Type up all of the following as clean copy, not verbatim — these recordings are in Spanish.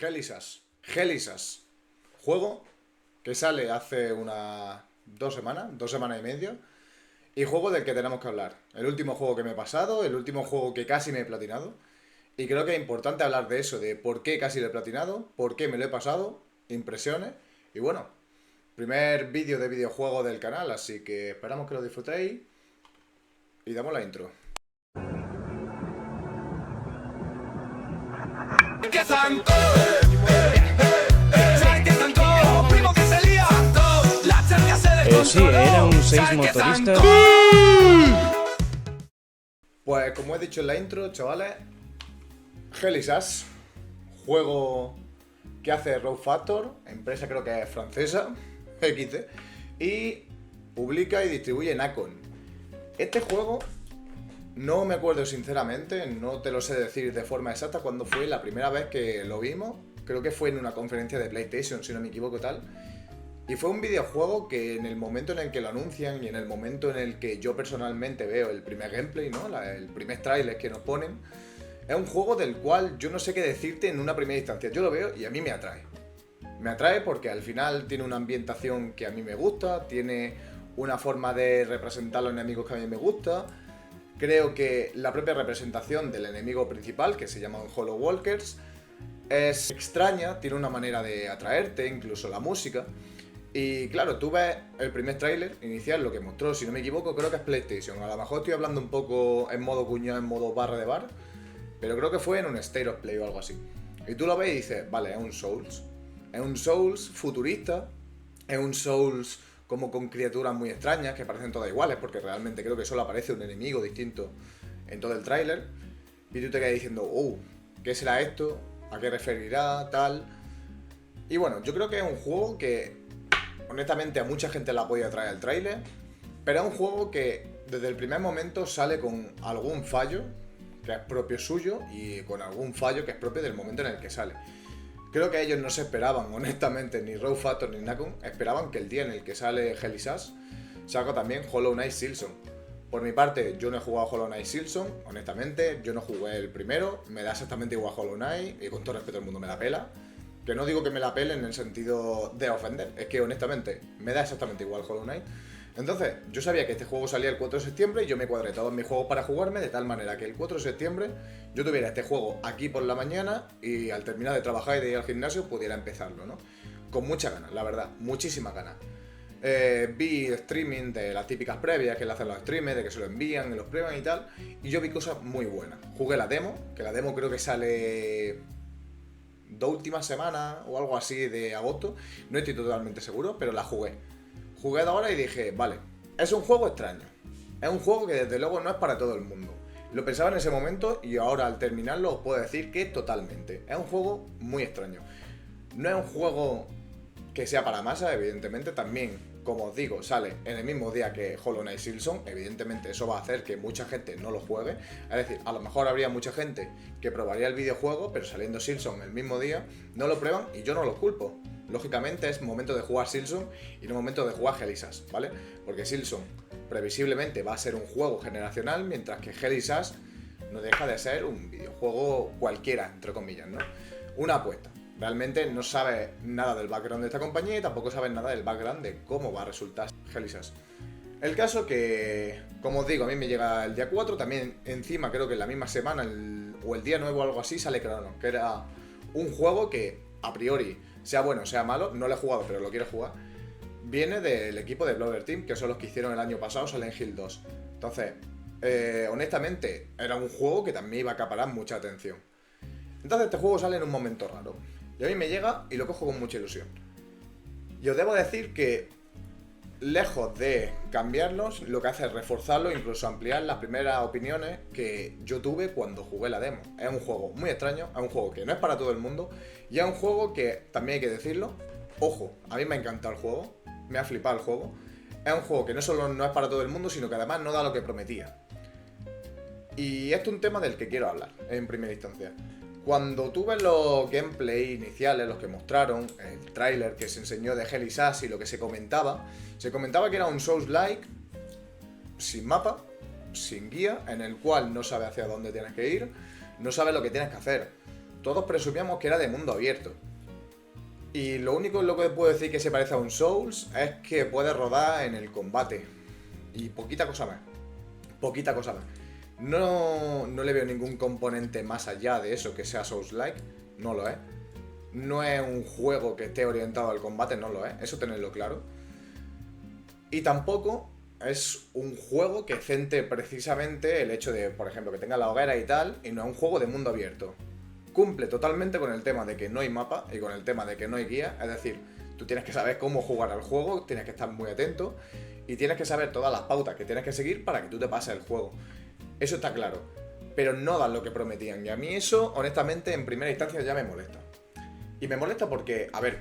Helisas. Juego que sale hace unas 2 semanas y media. Y juego del que tenemos que hablar. El último juego que me he pasado, el último juego que casi me he platinado. Y creo que es importante hablar de eso, de por qué casi lo he platinado, por qué me lo he pasado, impresiones. Y bueno, primer vídeo de videojuego del canal, así que esperamos que lo disfrutéis. Y damos la intro. Sí, era un 6 motorista. Pues como he dicho en la intro, chavales, Helisas, juego que hace Rogue Factor, empresa creo que es francesa, XD, y publica y distribuye Nacon. Este juego no me acuerdo sinceramente, no te lo sé decir de forma exacta cuándo fue la primera vez que lo vimos. Creo que fue en una conferencia de PlayStation, si no me equivoco tal. Y fue un videojuego que en el momento en el que lo anuncian y en el momento en el que yo personalmente veo el primer gameplay, ¿no? El primer tráiler que nos ponen, es un juego del cual yo no sé qué decirte en una primera instancia. Yo lo veo y a mí me atrae. Me atrae porque al final tiene una ambientación que a mí me gusta, tiene una forma de representar a los enemigos que a mí me gusta. Creo que la propia representación del enemigo principal, que se llaman Hollow Walkers, es extraña, tiene una manera de atraerte, incluso la música. Y claro, tú ves el primer tráiler inicial, lo que mostró, si no me equivoco, creo que es PlayStation. A lo mejor estoy hablando un poco en modo cuñado, en modo barra de bar, pero creo que fue en un State of Play o algo así. Y tú lo ves y dices, vale, es un Souls. Es un Souls futurista, es un Souls como con criaturas muy extrañas, que parecen todas iguales, porque realmente creo que solo aparece un enemigo distinto en todo el tráiler. Y tú te quedas diciendo, ¿qué será esto? ¿A qué referirá? Tal. Y bueno, yo creo que es un juego que honestamente a mucha gente la podía traer el tráiler, pero es un juego que desde el primer momento sale con algún fallo que es propio suyo y con algún fallo que es propio del momento en el que sale. Creo que ellos no se esperaban, honestamente, ni Rogue Factor ni Nacon, esperaban que el día en el que sale Helisas salga también Hollow Knight Silksong. Por mi parte, yo no he jugado Hollow Knight Silksong, honestamente, yo no jugué el primero, me da exactamente igual Hollow Knight y con todo respeto al mundo me la pela. Que no digo que me la pele en el sentido de ofender, es que honestamente me da exactamente igual Hollow Knight. Entonces, yo sabía que este juego salía el 4 de septiembre y yo me cuadré todos mis juegos para jugarme de tal manera que el 4 de septiembre yo tuviera este juego aquí por la mañana y al terminar de trabajar y de ir al gimnasio pudiera empezarlo, ¿no? Con muchas ganas, la verdad, muchísimas ganas. Vi streaming de las típicas previas que le hacen los streamers, de que se lo envían y los prueban y tal, y yo vi cosas muy buenas. Jugué la demo, que la demo creo que sale 2 últimas semanas o algo así de agosto, no estoy totalmente seguro, pero la jugué. Jugué de ahora y dije, vale, es un juego extraño, es un juego que desde luego no es para todo el mundo. Lo pensaba en ese momento y ahora al terminarlo os puedo decir que totalmente. Es un juego muy extraño. No es un juego que sea para masa, evidentemente, también, como os digo, sale en el mismo día que Hollow Knight Silksong. Evidentemente eso va a hacer que mucha gente no lo juegue. Es decir, a lo mejor habría mucha gente que probaría el videojuego, pero saliendo Silksong el mismo día, no lo prueban y yo no los culpo. Lógicamente es momento de jugar Silksong y no momento de jugar Helisas, ¿vale? Porque Silksong previsiblemente va a ser un juego generacional, mientras que Helisas no deja de ser un videojuego cualquiera, entre comillas, ¿no? Una apuesta. Realmente no sabes nada del background de esta compañía y tampoco sabes nada del background de cómo va a resultar Helisas. El caso que, como os digo, a mí me llega el día 4, también encima creo que en la misma semana o el día 9 o algo así sale Chrono, que era un juego que a priori, sea bueno o sea malo, no lo he jugado pero lo quiero jugar, viene del equipo de Bloober Team, que son los que hicieron el año pasado Silent Hill 2. Entonces, honestamente, era un juego que también iba a acaparar mucha atención. Entonces este juego sale en un momento raro. Y a mí me llega y lo cojo con mucha ilusión. Y os debo decir que, lejos de cambiarlos, lo que hace es reforzarlo, incluso ampliar las primeras opiniones que yo tuve cuando jugué la demo. Es un juego muy extraño, es un juego que no es para todo el mundo, y es un juego que, también hay que decirlo, ojo, a mí me ha encantado el juego, me ha flipado el juego. Es un juego que no solo no es para todo el mundo, sino que además no da lo que prometía. Y esto es un tema del que quiero hablar, en primera instancia. Cuando tú ves los gameplay iniciales, los que mostraron, el tráiler que se enseñó de Helisas y lo que se comentaba que era un Souls-like sin mapa, sin guía, en el cual no sabes hacia dónde tienes que ir, no sabes lo que tienes que hacer. todos presumíamos que era de mundo abierto. Y lo único en lo que puedo decir que se parece a un Souls es que puede rodar en el combate. Y poquita cosa más. Poquita cosa más. No le veo ningún componente más allá de eso que sea Souls-like. No lo es. No es un juego que esté orientado al combate, no lo es. Eso tenerlo claro. Y tampoco es un juego que centre precisamente el hecho de, por ejemplo, que tenga la hoguera y tal, y no es un juego de mundo abierto. Cumple totalmente con el tema de que no hay mapa y con el tema de que no hay guía, es decir, tú tienes que saber cómo jugar al juego, tienes que estar muy atento y tienes que saber todas las pautas que tienes que seguir para que tú te pases el juego. Eso está claro, pero no dan lo que prometían y a mí eso, honestamente, en primera instancia ya me molesta. Y me molesta porque, a ver,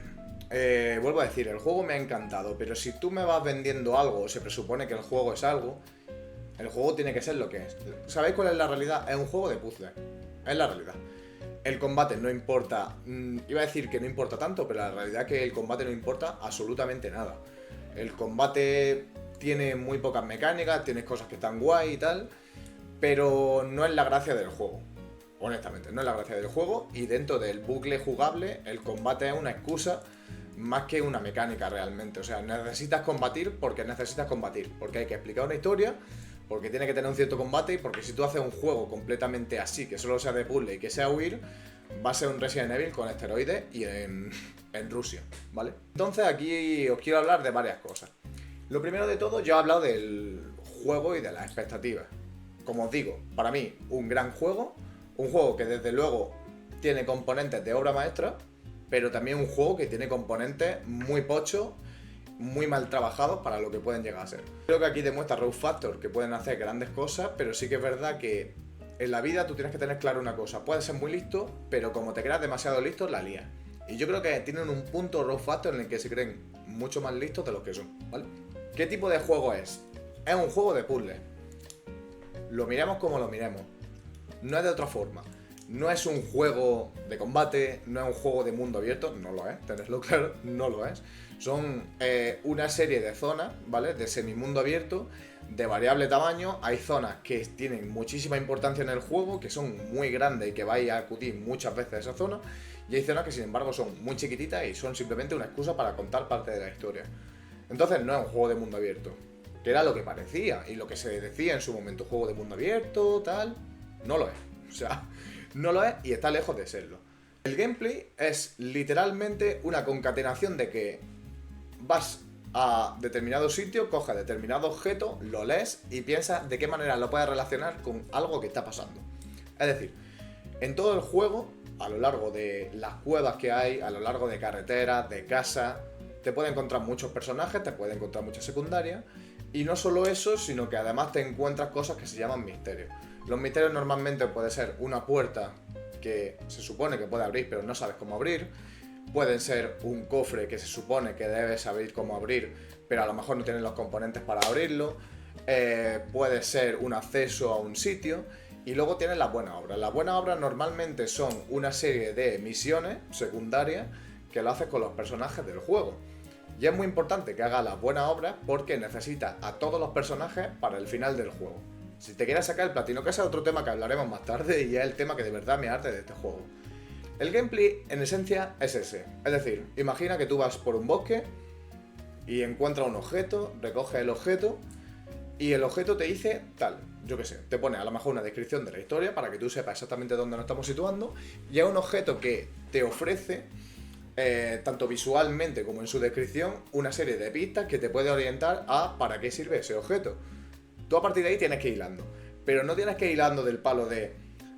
vuelvo a decir, el juego me ha encantado, pero si tú me vas vendiendo algo o se presupone que el juego es algo, el juego tiene que ser lo que es. ¿Sabéis cuál es la realidad? Es un juego de puzzles, es la realidad. El combate no importa, iba a decir que no importa tanto, pero la realidad es que el combate no importa absolutamente nada. El combate tiene muy pocas mecánicas, tienes cosas que están guay y tal, pero no es la gracia del juego. Honestamente, no es la gracia del juego y dentro del bucle jugable el combate es una excusa más que una mecánica realmente. O sea, necesitas combatir porque necesitas combatir, porque hay que explicar una historia, porque tiene que tener un cierto combate y porque si tú haces un juego completamente así, que solo sea de puzzle y que sea huir, va a ser un Resident Evil con esteroides y en Rusia, ¿vale? Entonces aquí os quiero hablar de varias cosas. Lo primero de todo, yo he hablado del juego y de las expectativas. Como os digo, para mí, un gran juego, un juego que desde luego tiene componentes de obra maestra, pero también un juego que tiene componentes muy pochos, muy mal trabajados para lo que pueden llegar a ser. Creo que aquí demuestra Rogue Factor que pueden hacer grandes cosas, pero sí que es verdad que en la vida tú tienes que tener claro una cosa. Puedes ser muy listo, pero como te creas demasiado listo, la lías. Y yo creo que tienen un punto Rogue Factor en el que se creen mucho más listos de lo que son, ¿vale? ¿Qué tipo de juego es? Es un juego de puzzles. Lo miremos como lo miremos. No es de otra forma. No es un juego de combate, no es un juego de mundo abierto, no lo es, tenedlo claro, no lo es. Son una serie de zonas, ¿vale? De semimundo abierto, de variable tamaño. Hay zonas que tienen muchísima importancia en el juego, que son muy grandes y que vais a acudir muchas veces a esa zona. Y hay zonas que sin embargo son muy chiquititas y son simplemente una excusa para contar parte de la historia. Entonces no es un juego de mundo abierto, que era lo que parecía y lo que se decía en su momento, juego de mundo abierto, tal, no lo es. O sea, no lo es y está lejos de serlo. El gameplay es literalmente una concatenación de que vas a determinado sitio, coges determinado objeto, lo lees y piensas de qué manera lo puedes relacionar con algo que está pasando. Es decir, en todo el juego, a lo largo de las cuevas que hay, a lo largo de carreteras, de casas, te puedes encontrar muchos personajes, te puedes encontrar muchas secundarias. Y no solo eso, sino que además te encuentras cosas que se llaman misterios. Los misterios normalmente puede ser una puerta que se supone que puede abrir pero no sabes cómo abrir. Pueden ser un cofre que se supone que debes saber cómo abrir pero a lo mejor no tienes los componentes para abrirlo. Puede ser un acceso a un sitio. Y luego tienes las buenas obras. Las buenas obras normalmente son una serie de misiones secundarias que lo haces con los personajes del juego. Y es muy importante que hagas las buenas obras porque necesitas a todos los personajes para el final del juego. Si te quieres sacar el platino, que ese es otro tema que hablaremos más tarde y es el tema que de verdad me arde de este juego. El gameplay, en esencia, es ese. Es decir, imagina que tú vas por un bosque y encuentras un objeto, recoges el objeto y el objeto te dice tal, yo qué sé, te pone a lo mejor una descripción de la historia para que tú sepas exactamente dónde nos estamos situando y es un objeto que te ofrece, tanto visualmente como en su descripción, una serie de pistas que te puede orientar a para qué sirve ese objeto. Tú a partir de ahí tienes que ir hilando, pero no tienes que ir hilando del palo de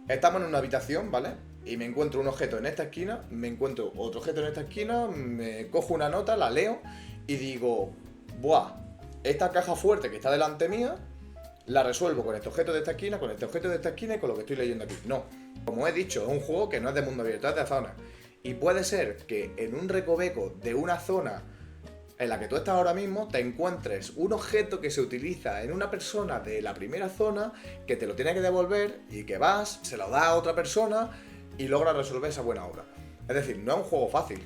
estamos en una habitación, ¿vale? Y me encuentro un objeto en esta esquina, me encuentro otro objeto en esta esquina, me cojo una nota, la leo y digo, buah, esta caja fuerte que está delante mía, la resuelvo con este objeto de esta esquina, con este objeto de esta esquina y con lo que estoy leyendo aquí. No, como he dicho, es un juego que no es de mundo abierto, es de zona. Y puede ser que en un recoveco de una zona en la que tú estás ahora mismo te encuentres un objeto que se utiliza en una persona de la primera zona que te lo tiene que devolver y que vas, se lo da a otra persona y logras resolver esa buena obra. Es decir, no es un juego fácil.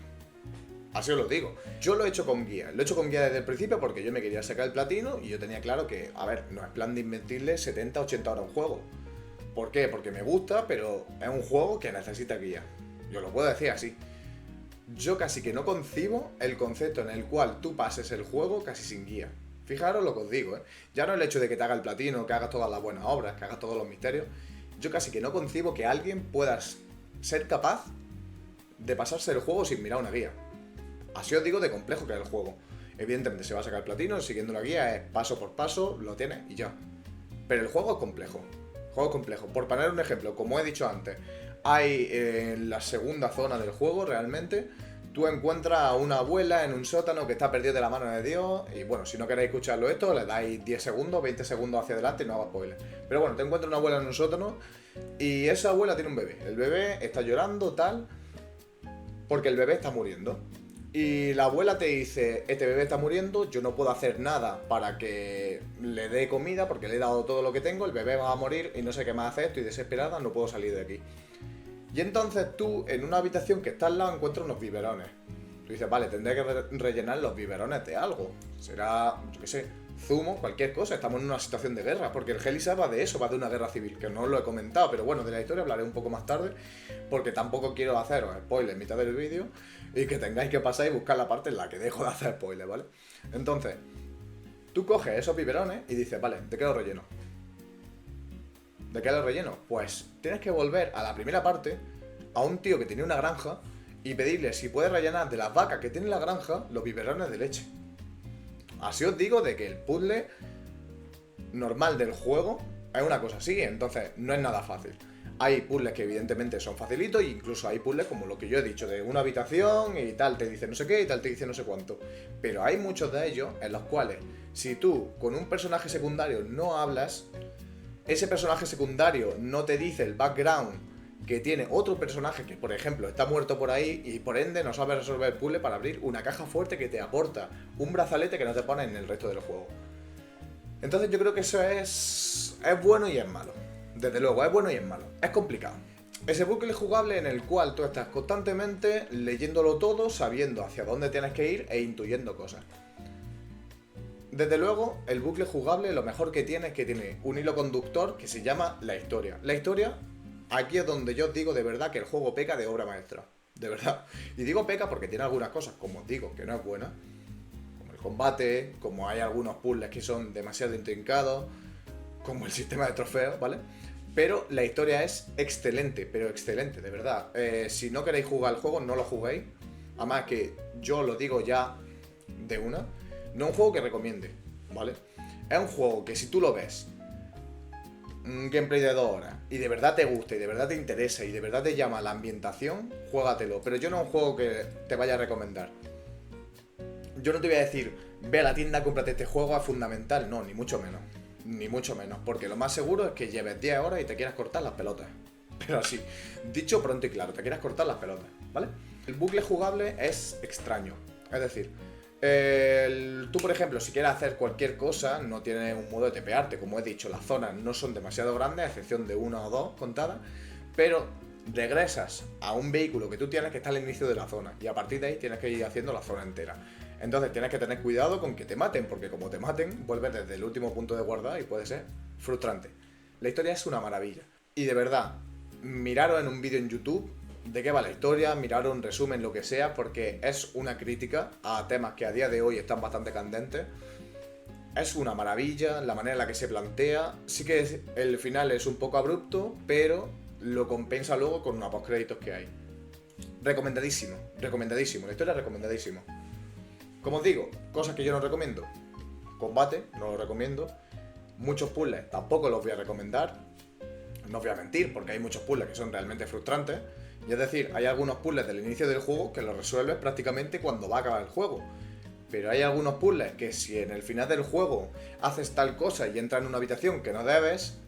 Así os lo digo. Yo lo he hecho con guía. Lo he hecho con guía desde el principio porque yo me quería sacar el platino y yo tenía claro que, a ver, no es plan de invertirle 70, 80 horas a un juego. ¿Por qué? Porque me gusta, pero es un juego que necesita guía. Yo lo puedo decir así. Yo casi que no concibo el concepto en el cual tú pases el juego casi sin guía. Fijaros lo que os digo, ¿eh? Ya no el hecho de que te haga el platino, que hagas todas las buenas obras, que hagas todos los misterios. Yo casi que no concibo que alguien pueda ser capaz de pasarse el juego sin mirar una guía. Así os digo de complejo que es el juego. Evidentemente se va a sacar el platino, siguiendo la guía es paso por paso, lo tienes y ya. Pero el juego es complejo. El juego es complejo. Por poner un ejemplo, como he dicho antes, hay en la segunda zona del juego realmente, tú encuentras a una abuela en un sótano que está perdida de la mano de Dios. Y bueno, si no queréis escucharlo esto, le dais 10 segundos, 20 segundos hacia adelante y no hago spoiler. Pero bueno, te encuentras una abuela en un sótano y esa abuela tiene un bebé. El bebé está llorando, tal, porque el bebé está muriendo. Y la abuela te dice, este bebé está muriendo, yo no puedo hacer nada para que le dé comida porque le he dado todo lo que tengo, el bebé va a morir y no sé qué más hacer, estoy desesperada, no puedo salir de aquí. Y entonces tú, en una habitación que está al lado, encuentras unos biberones. Tú dices, vale, tendré que rellenar los biberones de algo. Será, yo qué sé, zumo, cualquier cosa. Estamos en una situación de guerra, porque el Helisa va de eso, va de una guerra civil, que no os lo he comentado, pero bueno, de la historia hablaré un poco más tarde, porque tampoco quiero haceros spoilers en mitad del vídeo y que tengáis que pasar y buscar la parte en la que dejo de hacer spoilers, ¿vale? Entonces, tú coges esos biberones y dices, vale, ¿de qué los relleno? ¿De qué los relleno? Pues tienes que volver a la primera parte, a un tío que tenía una granja, y pedirle si puede rellenar de las vacas que tiene la granja los biberones de leche. Así os digo de que el puzzle normal del juego es una cosa así, entonces no es nada fácil. Hay puzzles que evidentemente son facilitos, e incluso hay puzzles como lo que yo he dicho, de una habitación y tal te dice no sé qué y tal te dice no sé cuánto. Pero hay muchos de ellos en los cuales, si tú con un personaje secundario no hablas, ese personaje secundario no te dice el background que tiene otro personaje que, por ejemplo, está muerto por ahí y por ende no sabe resolver el puzzle para abrir una caja fuerte que te aporta un brazalete que no te pone en el resto del juego. Entonces yo creo que eso es bueno y es malo. Desde luego, es bueno y es malo. Es complicado. Ese bucle jugable en el cual tú estás constantemente leyéndolo todo, sabiendo hacia dónde tienes que ir e intuyendo cosas. Desde luego, el bucle jugable lo mejor que tiene es que tiene un hilo conductor que se llama la historia. La historia, aquí es donde yo os digo de verdad que el juego peca de obra maestra. De verdad. Y digo peca porque tiene algunas cosas, como os digo, que no es buena. Como el combate, como hay algunos puzzles que son demasiado intrincados, como el sistema de trofeos, ¿vale? Pero la historia es excelente, pero excelente, de verdad. Si no queréis jugar el juego, no lo juguéis. Además que yo lo digo ya de una. No es un juego que recomiende, ¿vale? Es un juego que si tú lo ves, un gameplay de 2 horas, y de verdad te gusta, y de verdad te interesa, y de verdad te llama la ambientación, juégatelo. Pero yo no es un juego que te vaya a recomendar. Yo no te voy a decir, ve a la tienda, cómprate este juego, es fundamental. No, ni mucho menos. Ni mucho menos, porque lo más seguro es que lleves 10 horas y te quieras cortar las pelotas. Pero así, dicho pronto y claro, te quieras cortar las pelotas, ¿vale? El bucle jugable es extraño. Es decir, tú por ejemplo, si quieres hacer cualquier cosa, no tienes un modo de tepearte. Como he dicho, las zonas no son demasiado grandes, a excepción de una o dos contadas. Pero regresas a un vehículo que tú tienes que está al inicio de la zona. Y a partir de ahí tienes que ir haciendo la zona entera. Entonces tienes que tener cuidado con que te maten, porque como te maten, vuelves desde el último punto de guardar y puede ser frustrante. La historia es una maravilla. Y de verdad, miraros en un vídeo en YouTube de qué va la historia, miraros un resumen, lo que sea, porque es una crítica a temas que a día de hoy están bastante candentes. Es una maravilla la manera en la que se plantea. Sí que el final es un poco abrupto, pero lo compensa luego con una postcréditos que hay. Recomendadísimo, recomendadísimo. La historia es recomendadísimo. Como os digo, cosas que yo no recomiendo. Combate, no lo recomiendo. Muchos puzzles tampoco los voy a recomendar. No os voy a mentir, porque hay muchos puzzles que son realmente frustrantes. Y es decir, hay algunos puzzles del inicio del juego que los resuelves prácticamente cuando va a acabar el juego. Pero hay algunos puzzles que si en el final del juego haces tal cosa y entras en una habitación que no debes,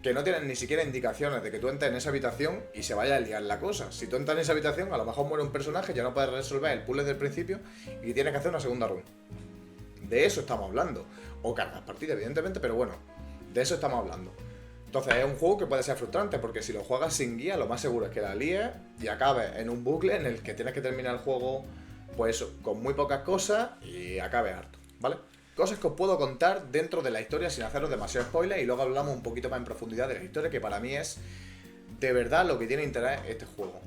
que no tienen ni siquiera indicaciones de que tú entres en esa habitación y se vaya a liar la cosa. Si tú entras en esa habitación, a lo mejor muere un personaje, ya no puedes resolver el puzzle del principio y tienes que hacer una segunda run. De eso estamos hablando. O cargas partida, evidentemente, pero bueno, de eso estamos hablando. Entonces es un juego que puede ser frustrante, porque si lo juegas sin guía, lo más seguro es que la líes y acabes en un bucle en el que tienes que terminar el juego, pues eso, con muy pocas cosas y acabes harto, ¿vale? Cosas que os puedo contar dentro de la historia sin haceros demasiado spoiler y luego hablamos un poquito más en profundidad de la historia, que para mí es de verdad lo que tiene interés este juego.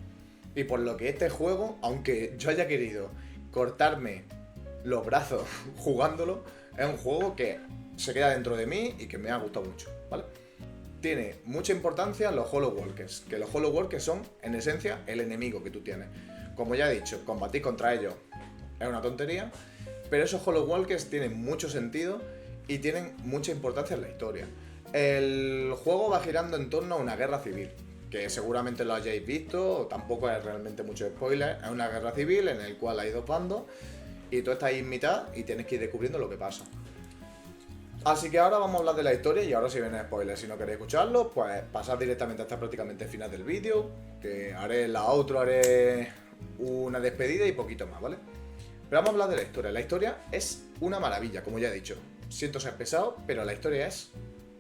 Y por lo que este juego, aunque yo haya querido cortarme los brazos jugándolo, es un juego que se queda dentro de mí y que me ha gustado mucho, ¿vale? Tiene mucha importancia los Hollow Walkers, que los Hollow Walkers son, en esencia, el enemigo que tú tienes. Como ya he dicho, combatir contra ellos es una tontería, pero esos Hollow Walkers tienen mucho sentido y tienen mucha importancia en la historia. El juego va girando en torno a una guerra civil, que seguramente lo hayáis visto, tampoco es realmente mucho spoiler. Es una guerra civil en el cual hay dos bandos y tú estás ahí en mitad y tienes que ir descubriendo lo que pasa. Así que ahora vamos a hablar de la historia y ahora si viene spoiler. Si no queréis escucharlo, pues pasad directamente hasta prácticamente el final del vídeo, que haré la outro, haré una despedida y poquito más, ¿vale? Pero vamos a hablar de la historia. La historia es una maravilla, como ya he dicho. Siento ser pesado, pero la historia es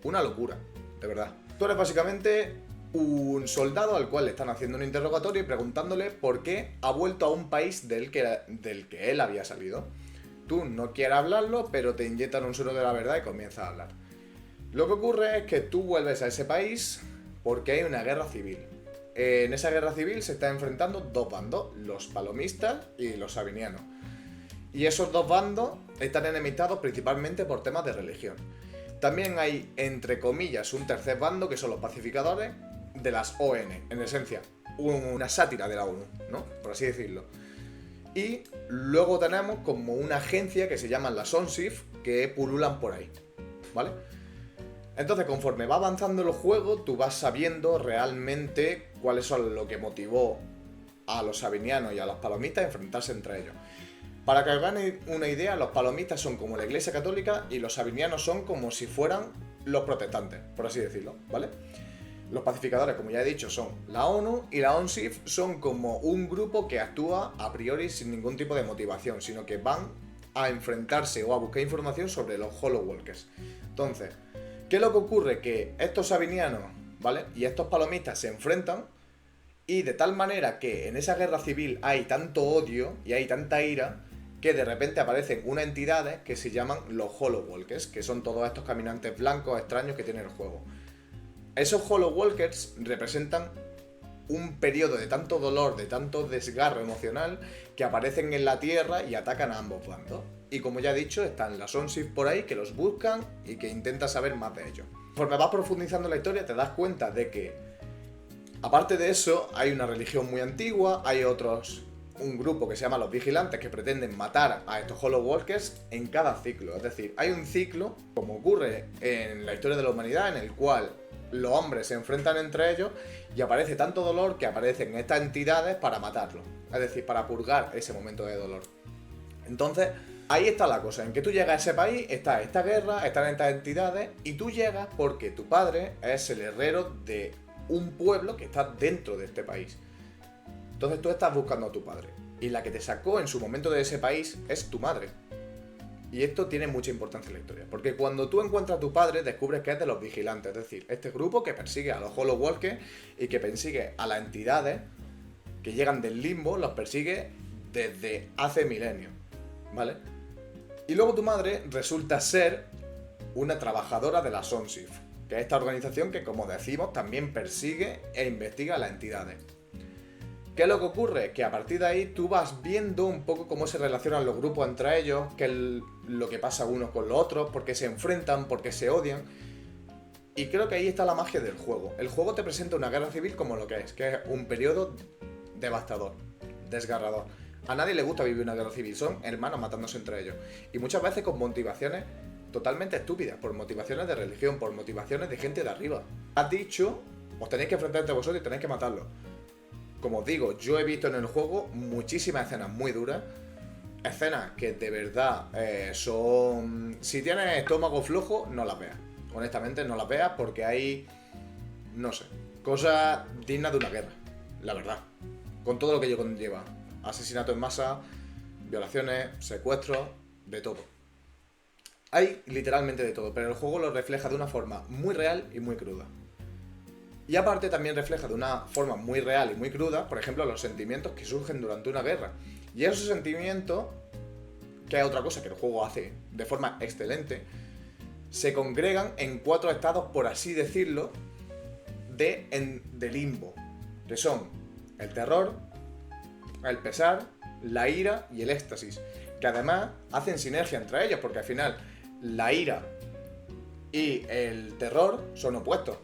una locura, de verdad. Tú eres básicamente un soldado al cual le están haciendo un interrogatorio y preguntándole por qué ha vuelto a un país del que él había salido. Tú no quieres hablarlo, pero te inyectan un suero de la verdad y comienzas a hablar. Lo que ocurre es que tú vuelves a ese país porque hay una guerra civil. En esa guerra civil se están enfrentando dos bandos, los palomistas y los sabinianos. Y esos dos bandos están enemistados principalmente por temas de religión. También hay, entre comillas, un tercer bando que son los pacificadores de las ON, en esencia, una sátira de la ONU, ¿no? Por así decirlo. Y luego tenemos como una agencia que se llaman las ONSIF que pululan por ahí, ¿vale? Entonces, conforme va avanzando el juego, tú vas sabiendo realmente cuáles son lo que motivó a los sabinianos y a los palomistas a enfrentarse entre ellos. Para que os hagáis una idea, los palomistas son como la Iglesia Católica y los sabinianos son como si fueran los protestantes, por así decirlo, ¿vale? Los pacificadores, como ya he dicho, son la ONU y la ONSIF son como un grupo que actúa a priori sin ningún tipo de motivación, sino que van a enfrentarse o a buscar información sobre los Hollow Walkers. Entonces, ¿qué es lo que ocurre? Que estos sabinianos, ¿vale? Y estos palomistas se enfrentan y de tal manera que en esa guerra civil hay tanto odio y hay tanta ira que de repente aparecen unas entidades que se llaman los Hollow Walkers, que son todos estos caminantes blancos extraños que tiene el juego. Esos Hollow Walkers representan un periodo de tanto dolor, de tanto desgarro emocional, que aparecen en la Tierra y atacan a ambos bandos. Y como ya he dicho, están las ONSIF por ahí que los buscan y que intentan saber más de ellos. Conforme vas profundizando en la historia te das cuenta de que, aparte de eso, hay una religión muy antigua, hay un grupo que se llama los Vigilantes que pretenden matar a estos Hollow Walkers en cada ciclo. Es decir, hay un ciclo, como ocurre en la historia de la humanidad, en el cual los hombres se enfrentan entre ellos y aparece tanto dolor que aparecen estas entidades para matarlo. Es decir, para purgar ese momento de dolor. Entonces, ahí está la cosa, en que tú llegas a ese país, está esta guerra, están estas entidades, y tú llegas porque tu padre es el herrero de un pueblo que está dentro de este país. Entonces tú estás buscando a tu padre, y la que te sacó en su momento de ese país es tu madre. Y esto tiene mucha importancia en la historia, porque cuando tú encuentras a tu padre descubres que es de los Vigilantes, es decir, este grupo que persigue a los Hollow Walkers y que persigue a las entidades que llegan del limbo, los persigue desde hace milenios, ¿vale? Y luego tu madre resulta ser una trabajadora de la ONSIF, que es esta organización que, como decimos, también persigue e investiga a las entidades. ¿Qué es lo que ocurre? Que a partir de ahí tú vas viendo un poco cómo se relacionan los grupos entre ellos, qué es lo que pasa unos con los otros, por qué se enfrentan, por qué se odian. Y creo que ahí está la magia del juego. El juego te presenta una guerra civil como lo que es un periodo devastador, desgarrador. A nadie le gusta vivir una guerra civil, son hermanos matándose entre ellos. Y muchas veces con motivaciones totalmente estúpidas, por motivaciones de religión, por motivaciones de gente de arriba. Has dicho, os tenéis que enfrentar entre vosotros y tenéis que matarlo. Como os digo, yo he visto en el juego muchísimas escenas muy duras. Escenas que de verdad son... Si tienes estómago flojo, no las veas. Honestamente, no las veas porque hay... No sé, cosas dignas de una guerra. La verdad. Con todo lo que ello conlleva. Asesinatos en masa, violaciones, secuestros, de todo. Hay literalmente de todo, pero el juego lo refleja de una forma muy real y muy cruda. Y aparte también refleja de una forma muy real y muy cruda, por ejemplo, los sentimientos que surgen durante una guerra. Y esos sentimientos, que es otra cosa que el juego hace de forma excelente, se congregan en 4 estados, por así decirlo, de limbo. Que son el terror, el pesar, la ira y el éxtasis, que además hacen sinergia entre ellos, porque al final la ira y el terror son opuestos.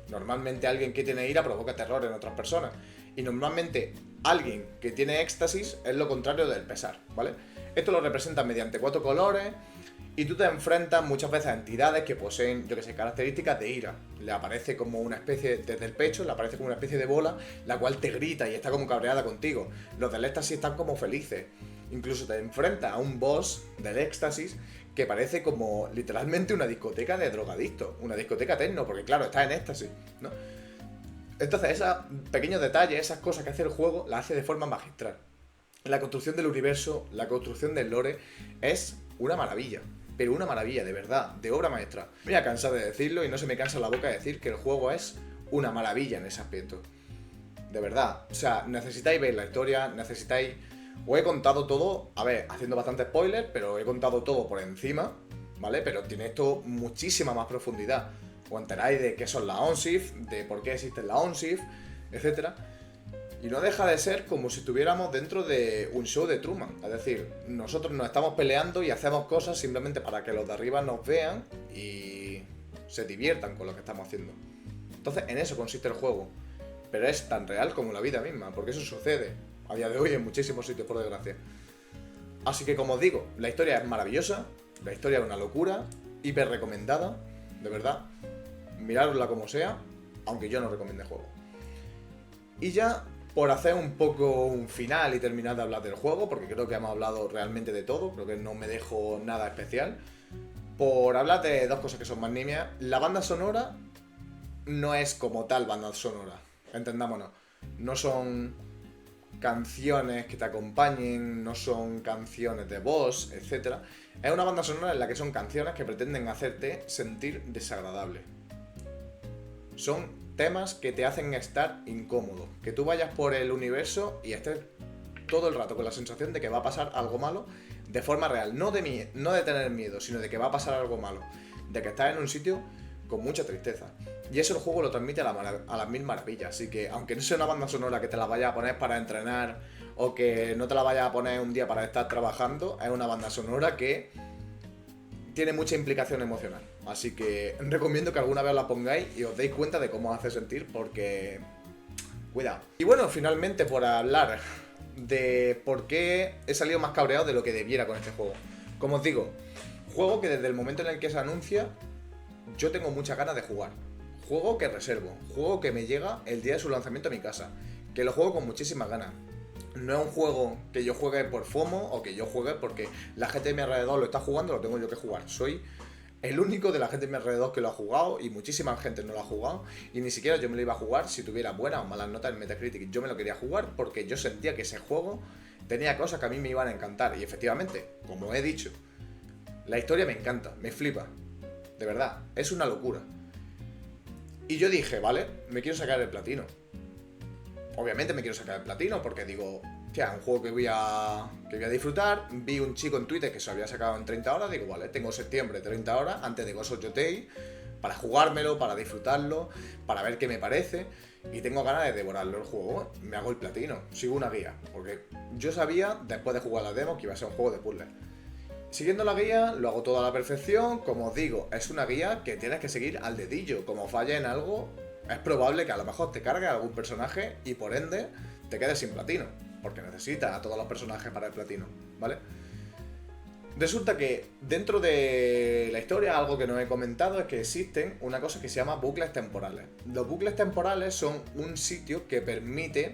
Normalmente alguien que tiene ira provoca terror en otras personas, y normalmente alguien que tiene éxtasis es lo contrario del pesar, ¿vale? Esto lo representan mediante 4 colores, y tú te enfrentas muchas veces a entidades que poseen, yo que sé, características de ira. Le aparece como una especie, desde el pecho, le aparece como una especie de bola, la cual te grita y está como cabreada contigo. Los del éxtasis están como felices. Incluso te enfrentas a un boss del éxtasis que parece como literalmente una discoteca de drogadictos, una discoteca techno, porque claro, está en éxtasis, ¿no? Entonces, esos pequeños detalles, esas cosas que hace el juego, las hace de forma magistral. La construcción del universo, la construcción del lore, es una maravilla. Pero una maravilla, de verdad, de obra maestra. Me voy a cansar de decirlo y no se me cansa la boca de decir que el juego es una maravilla en ese aspecto. De verdad. O sea, necesitáis ver la historia, necesitáis... Os he contado todo, a ver, haciendo bastante spoiler, pero he contado todo por encima, ¿vale? Pero tiene esto muchísima más profundidad. Os enteráis de qué son las ONSIF, de por qué existen las ONSIF, etc. Y no deja de ser como si estuviéramos dentro de un show de Truman. Es decir, nosotros nos estamos peleando y hacemos cosas simplemente para que los de arriba nos vean y se diviertan con lo que estamos haciendo. Entonces, en eso consiste el juego. Pero es tan real como la vida misma, porque eso sucede a día de hoy en muchísimos sitios, por desgracia. Así que, como os digo, la historia es maravillosa, la historia es una locura, hiper recomendada, de verdad. Mirárosla como sea, aunque yo no recomiende el juego. Y ya, por hacer un poco un final y terminar de hablar del juego, porque creo que hemos hablado realmente de todo, creo que no me dejo nada especial, por hablar de dos cosas que son más nimias. La banda sonora no es como tal banda sonora, entendámonos. No son canciones que te acompañen, no son canciones de voz, etc. Es una banda sonora en la que son canciones que pretenden hacerte sentir desagradable. Son temas que te hacen estar incómodo, que tú vayas por el universo y estés todo el rato con la sensación de que va a pasar algo malo de forma real, no de tener miedo, sino de que va a pasar algo malo, de que estás en un sitio con mucha tristeza. Y eso el juego lo transmite a las mil maravillas. Así que, aunque no sea una banda sonora que te la vaya a poner para entrenar o que no te la vaya a poner un día para estar trabajando, es una banda sonora que tiene mucha implicación emocional. Así que recomiendo que alguna vez la pongáis y os deis cuenta de cómo os hace sentir, porque... cuidado. Y bueno, finalmente, por hablar de por qué he salido más cabreado de lo que debiera con este juego. Como os digo, juego que desde el momento en el que se anuncia, yo tengo muchas ganas de jugar. Juego que reservo, juego que me llega el día de su lanzamiento a mi casa, que lo juego con muchísimas ganas. No es un juego que yo juegue por FOMO o que yo juegue porque la gente de mi alrededor lo está jugando, lo tengo yo que jugar. Soy el único de la gente de mi alrededor que lo ha jugado y muchísima gente no lo ha jugado, y ni siquiera yo me lo iba a jugar si tuviera buenas o malas notas en Metacritic. Yo me lo quería jugar porque yo sentía que ese juego tenía cosas que a mí me iban a encantar, y efectivamente, como he dicho, la historia me encanta, me flipa, de verdad, es una locura. Y yo dije, vale, me quiero sacar el platino. Obviamente me quiero sacar el platino porque digo, tía, un juego que voy a disfrutar. Vi un chico en Twitter que se había sacado en 30 horas. Digo, vale, tengo septiembre 30 horas antes de Ghost of Yotei para jugármelo, para disfrutarlo, para ver qué me parece. Y tengo ganas de devorarlo el juego. Me hago el platino, sigo una guía. Porque yo sabía, después de jugar la demo, que iba a ser un juego de puzzles. Siguiendo la guía, lo hago todo a la perfección. Como os digo, es una guía que tienes que seguir al dedillo. Como falla en algo, es probable que a lo mejor te cargue algún personaje y por ende te quedes sin platino, porque necesitas a todos los personajes para el platino, ¿vale? Resulta que dentro de la historia, algo que no he comentado es que existen una cosa que se llama bucles temporales. Los bucles temporales son un sitio que permite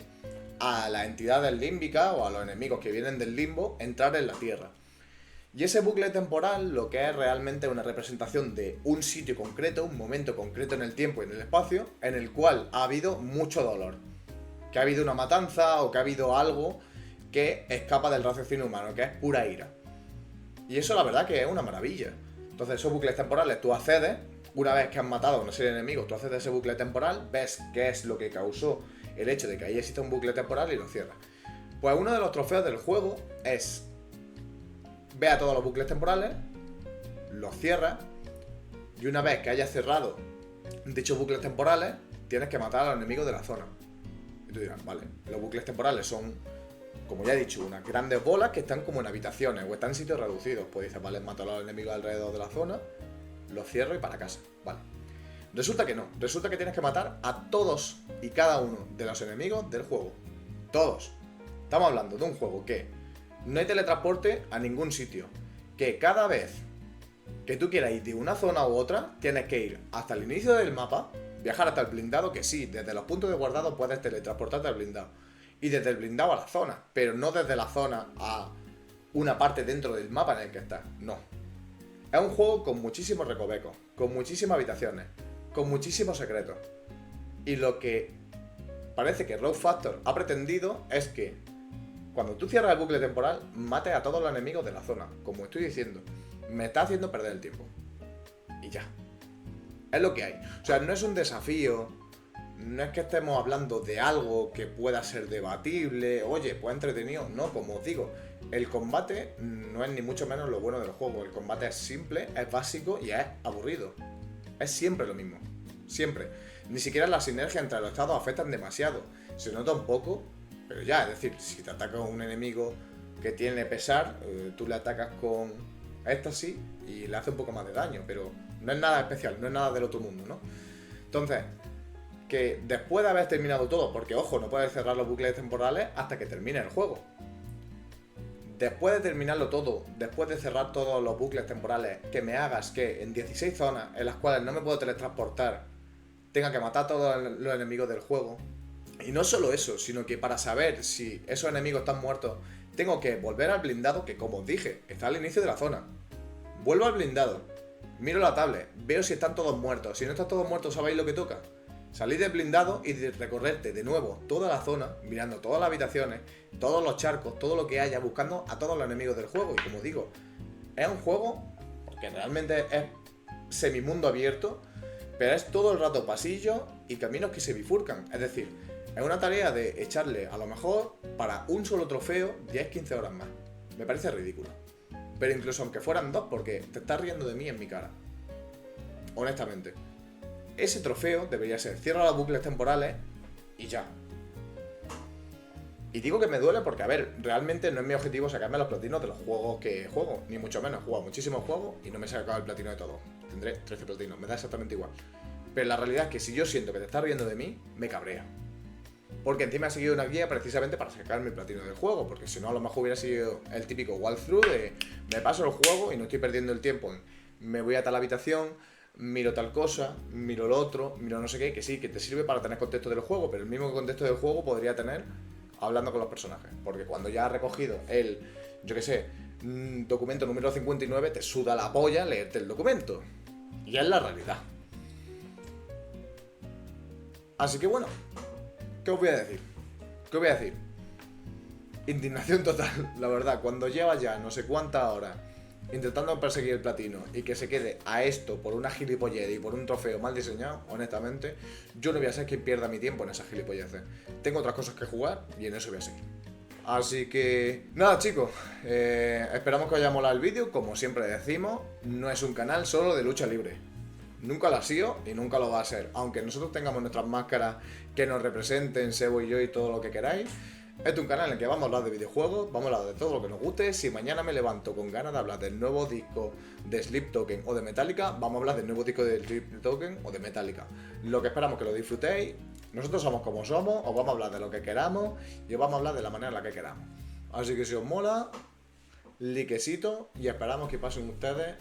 a las entidades límbicas o a los enemigos que vienen del limbo entrar en la Tierra. Y ese bucle temporal lo que es realmente una representación de un sitio concreto, un momento concreto en el tiempo y en el espacio, en el cual ha habido mucho dolor. Que ha habido una matanza o que ha habido algo que escapa del raciocinio humano, que es pura ira. Y eso la verdad que es una maravilla. Entonces esos bucles temporales tú accedes, una vez que has matado a una serie de enemigos, tú accedes a ese bucle temporal, ves qué es lo que causó el hecho de que ahí exista un bucle temporal y lo cierras. Pues uno de los trofeos del juego es... ve a todos los bucles temporales, los cierras, y una vez que hayas cerrado dichos bucles temporales, tienes que matar a los enemigos de la zona. Y tú dirás, vale, los bucles temporales son como ya he dicho, unas grandes bolas que están como en habitaciones o están en sitios reducidos. Pues dices, vale, mato a los enemigos alrededor de la zona, los cierro y para casa. Vale. Resulta que no. Resulta que tienes que matar a todos y cada uno de los enemigos del juego. Todos. Estamos hablando de un juego que no hay teletransporte a ningún sitio. Que cada vez que tú quieras ir de una zona u otra, tienes que ir hasta el inicio del mapa, viajar hasta el blindado, que sí, desde los puntos de guardado puedes teletransportarte al blindado. Y desde el blindado a la zona, pero no desde la zona a una parte dentro del mapa en el que estás. No. Es un juego con muchísimos recovecos, con muchísimas habitaciones, con muchísimos secretos. Y lo que parece que Rogue Factor ha pretendido es que cuando tú cierras el bucle temporal, mates a todos los enemigos de la zona. Como estoy diciendo, me está haciendo perder el tiempo. Y ya. Es lo que hay. O sea, no es un desafío, no es que estemos hablando de algo que pueda ser debatible, oye, pues entretenido. No, como os digo, el combate no es ni mucho menos lo bueno del juego. El combate es simple, es básico y es aburrido. Es siempre lo mismo. Siempre. Ni siquiera la sinergia entre los estados afectan demasiado. Se nota un poco, pero ya, es decir, si te atacas a un enemigo que tiene pesar, tú le atacas con éxtasis y le hace un poco más de daño, pero no es nada especial, no es nada del otro mundo, ¿no? Entonces, que después de haber terminado todo, porque ojo, no puedes cerrar los bucles temporales hasta que termine el juego. Después de terminarlo todo, después de cerrar todos los bucles temporales, que me hagas que en 16 zonas en las cuales no me puedo teletransportar, tenga que matar a todos los enemigos del juego. Y no solo eso, sino que para saber si esos enemigos están muertos, tengo que volver al blindado, que como os dije, está al inicio de la zona. Vuelvo al blindado, miro la tablet, veo si están todos muertos. Si no están todos muertos, ¿sabéis lo que toca? Salir del blindado y recorrerte de nuevo toda la zona, mirando todas las habitaciones, todos los charcos, todo lo que haya, buscando a todos los enemigos del juego. Y como digo, es un juego que realmente es semimundo abierto, pero es todo el rato pasillo y caminos que se bifurcan. Es decir, es una tarea de echarle, a lo mejor, para un solo trofeo, 10-15 horas más. Me parece ridículo. Pero incluso aunque fueran 2, porque te estás riendo de mí en mi cara. Honestamente. Ese trofeo debería ser, cierra los bucles temporales y ya. Y digo que me duele porque, a ver, realmente no es mi objetivo sacarme los platinos de los juegos que juego. Ni mucho menos, he jugado muchísimos juegos y no me he sacado el platino de todos. Tendré 13 platinos, me da exactamente igual. Pero la realidad es que si yo siento que te estás riendo de mí, me cabrea. Porque encima he seguido una guía precisamente para sacarme el platino del juego. Porque si no, a lo mejor hubiera sido el típico walkthrough de me paso el juego y no estoy perdiendo el tiempo. Me voy a tal habitación, miro tal cosa, miro lo otro, miro no sé qué, que sí, que te sirve para tener contexto del juego, pero el mismo contexto del juego podría tener hablando con los personajes. Porque cuando ya has recogido el, yo qué sé, documento número 59, te suda la polla leerte el documento. Y es la realidad. Así que bueno, ¿qué os voy a decir? ¿Qué os voy a decir? Indignación total, la verdad. Cuando llevas ya no sé cuántas horas intentando perseguir el platino y que se quede a esto por una gilipollez y por un trofeo mal diseñado, honestamente, yo no voy a ser quien pierda mi tiempo en esas gilipolleces. Tengo otras cosas que jugar y en eso voy a seguir. Así que, nada chicos, esperamos que os haya molado el vídeo. Como siempre decimos, no es un canal solo de lucha libre. Nunca lo ha sido y nunca lo va a ser. Aunque nosotros tengamos nuestras máscaras que nos representen, Sebo y yo y todo lo que queráis, este es un canal en el que vamos a hablar de videojuegos, vamos a hablar de todo lo que nos guste. Si mañana me levanto con ganas de hablar del nuevo disco de Sleep Token o de Metallica, vamos a hablar del nuevo disco de Sleep Token o de Metallica. Lo que esperamos que lo disfrutéis. Nosotros somos como somos, os vamos a hablar de lo que queramos y os vamos a hablar de la manera en la que queramos. Así que si os mola, likecito y esperamos que pasen ustedes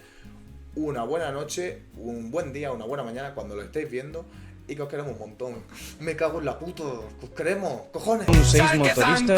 una buena noche, un buen día, una buena mañana cuando lo estéis viendo y que os queremos un montón. Me cago en la puta, que os queremos, cojones. Un 6 motorista.